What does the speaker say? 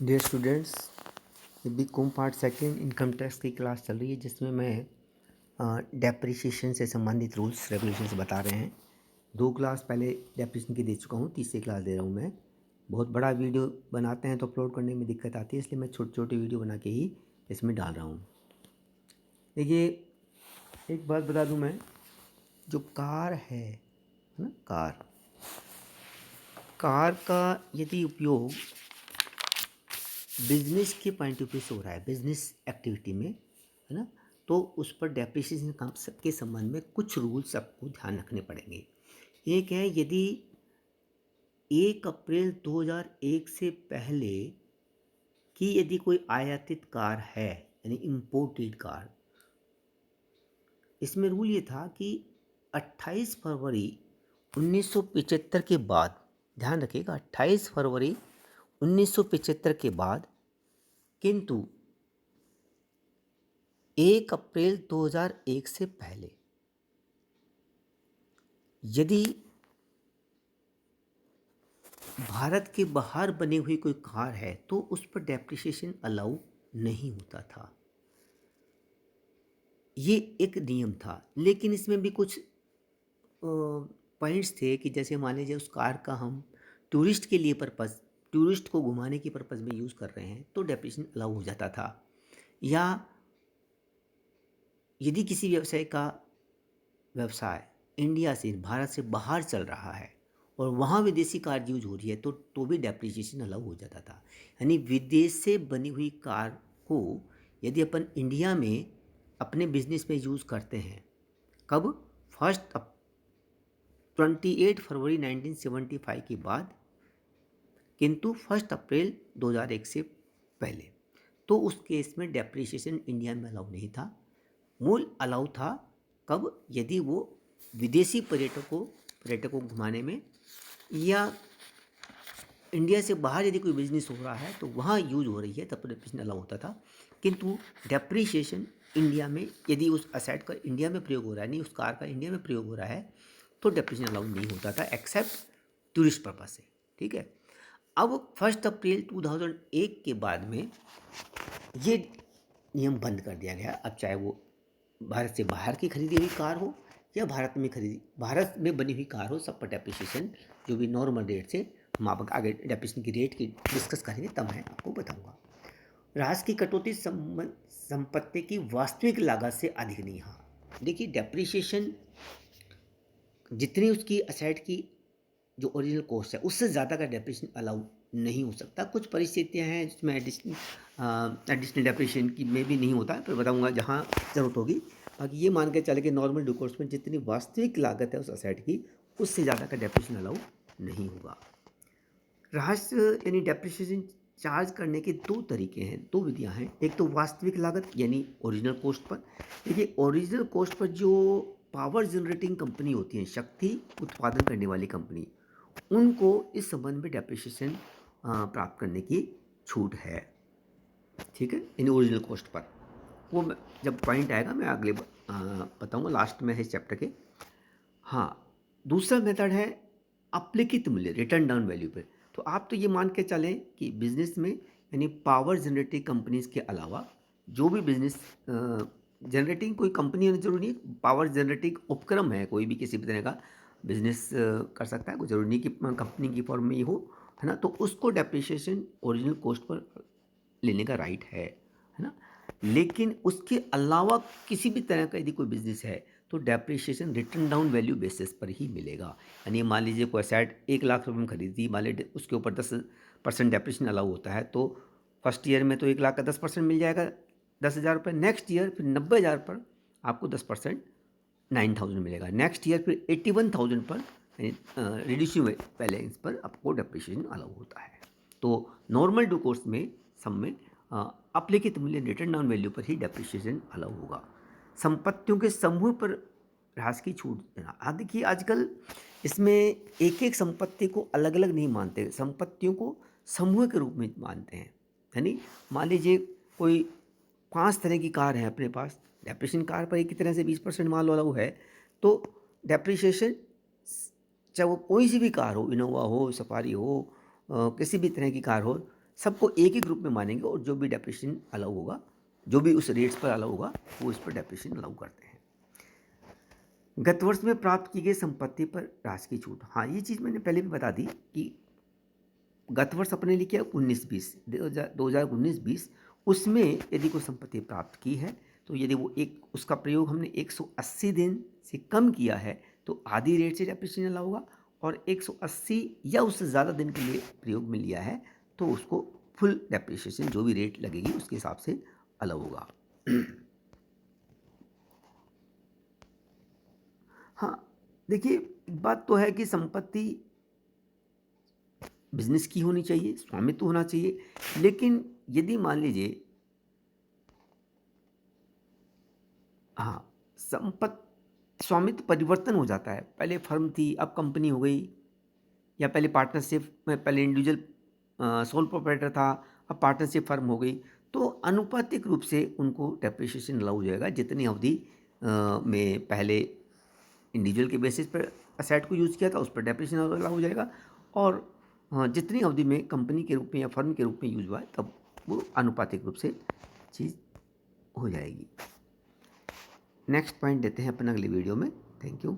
Dear students, BCom part second income tax की class चल रही है जिसमें मैं डेप्रिसिएशन से संबंधित रूल्स रेगुलेशंस बता रहे हैं। 2 क्लास पहले डेप्रिसिएशन की दे चुका हूँ, तीसरी क्लास दे रहा हूँ मैं। बहुत बड़ा वीडियो बनाते हैं तो अपलोड करने में दिक्कत आती है, इसलिए मैं छोटी छोटी वीडियो बना के ही इसमें डाल रहा हूँ। देखिए, एक बात बता दूँ मैं, जो कार है ना, कार का यदि उपयोग बिजनेस के पॉइंट ऑफ व्यू से हो रहा है, बिजनेस एक्टिविटी में, है ना, तो उस पर डेप्रिसिएशन के संबंध में कुछ रूल्स आपको ध्यान रखने पड़ेंगे। एक है, यदि 1 अप्रैल 2001 से पहले की यदि कोई आयातित कार है, यानी इम्पोर्टेड कार, इसमें रूल ये था कि 28 फरवरी 1975 के बाद, ध्यान रखिएगा, 28 फरवरी 1975 के बाद, किंतु 1 अप्रैल 2001 से पहले यदि भारत के बाहर बनी हुई कोई कार है तो उस पर डेप्रिसिएशन अलाउ नहीं होता था। ये एक नियम था, लेकिन इसमें भी कुछ पॉइंट्स थे कि जैसे मान लीजिए उस कार का हम टूरिस्ट के लिए पर्पज़, टूरिस्ट को घुमाने की पर्पज़ में यूज़ कर रहे हैं तो डेप्रिसिएशन अलाउ हो जाता था। या यदि किसी व्यवसाय इंडिया से, भारत से बाहर चल रहा है और वहाँ विदेशी कार यूज हो रही है तो भी डेप्रिसिएशन अलाउ हो जाता था। यानी विदेश से बनी हुई कार को यदि अपन इंडिया में अपने बिजनेस में यूज़ करते हैं, कब? 28 फरवरी 1975 के बाद, किंतु 1 अप्रैल 2001 से पहले, तो उस केस में डेप्रिसिएशन इंडिया में अलाउ नहीं था। मूल अलाउ था कब? यदि वो विदेशी पर्यटकों को घुमाने में या इंडिया से बाहर यदि कोई बिजनेस हो रहा है तो वहाँ यूज हो रही है, तब तो डेप्रिसिएशन अलाउ होता था। किंतु डेप्रिसिएशन इंडिया में, यदि उस असेट का इंडिया में प्रयोग हो रहा है, नहीं उस कार का इंडिया में प्रयोग हो रहा है, तो डेप्रिसिएशन अलाउ नहीं होता था एक्सेप्ट टूरिस्ट पर्पज से। ठीक है। अब 1 अप्रैल 2001 के बाद में ये नियम बंद कर दिया गया। अब चाहे वो भारत से बाहर की खरीदी हुई कार हो या भारत में बनी हुई कार हो, सब पर डेप्रिसिएशन जो भी नॉर्मल रेट से, हम आप आगे डेप्रिसिएशन की रेट की डिस्कस करेंगे तब मैं आपको बताऊंगा। राशि की कटौती संपत्ति की वास्तविक लागत से अधिक नहीं। हाँ, देखिए, डेप्रिसिएशन जितनी उसकी असेट की जो ओरिजिनल कॉस्ट है उससे ज़्यादा का डेप्रिसिएशन अलाउ नहीं हो सकता। कुछ परिस्थितियां हैं जिसमें एडिशनल डेप्रिसिएशन की में भी नहीं होता, फिर बताऊंगा जहां ज़रूरत होगी। बाकी ये मान के चले कि नॉर्मल ड्यू कोर्स में जितनी वास्तविक लागत है उस असेट की, उससे ज़्यादा का डेप्रिसिएशन अलाउ नहीं होगा। राशि यानी डेप्रिसिएशन चार्ज करने के 2 तरीके हैं, 2 विधियां हैं। एक तो वास्तविक लागत यानी ओरिजिनल कॉस्ट पर। देखिए, ओरिजिनल कॉस्ट पर जो पावर जनरेटिंग कंपनी होती है, शक्ति उत्पादन करने वाली कंपनी, उनको इस संबंध में डेप्रिसिएशन प्राप्त करने की छूट है। ठीक है, इन ओरिजिनल कॉस्ट पर। वो जब पॉइंट आएगा मैं अगले बताऊंगा लास्ट में है इस चैप्टर के। हाँ, दूसरा मेथड है अप्लिखित मूल्य, रिटर्न डाउन वैल्यू पे। तो आप तो ये मान के चलें कि बिजनेस में, यानी पावर जनरेटिंग कंपनीज के अलावा जो भी बिजनेस जनरेटिंग कोई कंपनी होनी जरूरी नहीं, पावर जनरेटिंग उपक्रम है, कोई भी किसी भी तरह का बिजनेस कर सकता है, कोई जरूरी नहीं कि कंपनी की फॉर्म में ही हो, है ना, तो उसको डेप्रिसिएशन ओरिजिनल कॉस्ट पर लेने का राइट है ना। लेकिन उसके अलावा किसी भी तरह का यदि कोई बिजनेस है तो depreciation return down value basis पर ही मिलेगा। यानी मान लीजिए कोई सेट 1 लाख रुपये में खरीदी, मान लीजिए उसके ऊपर 10% डेप्रिसिएशन अलाउ होता है, तो फर्स्ट ईयर में तो 1 लाख का 10% मिल जाएगा, 10,000 रुपये। नेक्स्ट ईयर फिर 90,000 पर आपको 10% 9,000 मिलेगा। नेक्स्ट ईयर फिर 81,000 पर रिड्यूसिंग बैलेंस पर आपको डेप्रिसिएशन अलाउ होता है। तो नॉर्मल ड्यू कोर्स में सब में अप्लिखित मूल्य रिटर्न डाउन वैल्यू पर ही डेप्रिसिएशन अलाउ होगा। संपत्तियों के समूह पर ह्रास की छूट देना। देखिए, आजकल इसमें एक एक संपत्ति को अलग अलग नहीं मानते, संपत्तियों को समूह के रूप में मानते हैं। यानी मान लीजिए कोई 5 तरह की कार है अपने पास, डेप्रिसिएशन कार पर एक ही तरह से 20% माल अलाउ है, तो डेप्रिसिएशन चाहे वो कोई सी भी कार हो, इनोवा हो, सफारी हो, किसी भी तरह की कार हो, सबको एक ही ग्रुप में मानेंगे और जो भी डेप्रिसिएशन अलाउ होगा, जो भी उस रेट्स पर अलाउ होगा, वो इस पर डेप्रिसिएशन अलाउ करते हैं। गत वर्ष में प्राप्त की गई संपत्ति पर राशि की छूट। हाँ, ये चीज़ मैंने पहले भी बता दी कि गत वर्ष अपने लिए क्या 19-20 2019-20 उसमें यदि कोई संपत्ति प्राप्त की है, तो यदि वो एक उसका प्रयोग हमने 180 दिन से कम किया है तो आधी रेट से डेप्रिसिएशन अलाउ होगा, और 180 या उससे ज़्यादा दिन के लिए प्रयोग में लिया है तो उसको फुल डेप्रिसिएशन जो भी रेट लगेगी उसके हिसाब से अलाउ होगा। हाँ, देखिए, एक बात तो है कि संपत्ति बिजनेस की होनी चाहिए, स्वामित्व होना चाहिए, लेकिन यदि मान लीजिए, हाँ, स्वामित्व परिवर्तन हो जाता है, पहले फर्म थी अब कंपनी हो गई, या पहले पार्टनरशिप में, पहले इंडिविजुअल सोल प्रोप्राइटर था, अब पार्टनरशिप फर्म हो गई, तो अनुपातिक रूप से उनको डेप्रिसिएशन अलाउ हो जाएगा। जितनी अवधि में पहले इंडिविजुअल के बेसिस पर असेट को यूज़ किया था उस पर डेप्रिसिएशन अलाउ हो जाएगा, और जितनी अवधि में कंपनी के रूप में या फर्म के रूप में यूज हुआ है तब वो अनुपातिक रूप से चीज़ हो जाएगी। नेक्स्ट पॉइंट देते हैं अपन अगले वीडियो में। Thank you.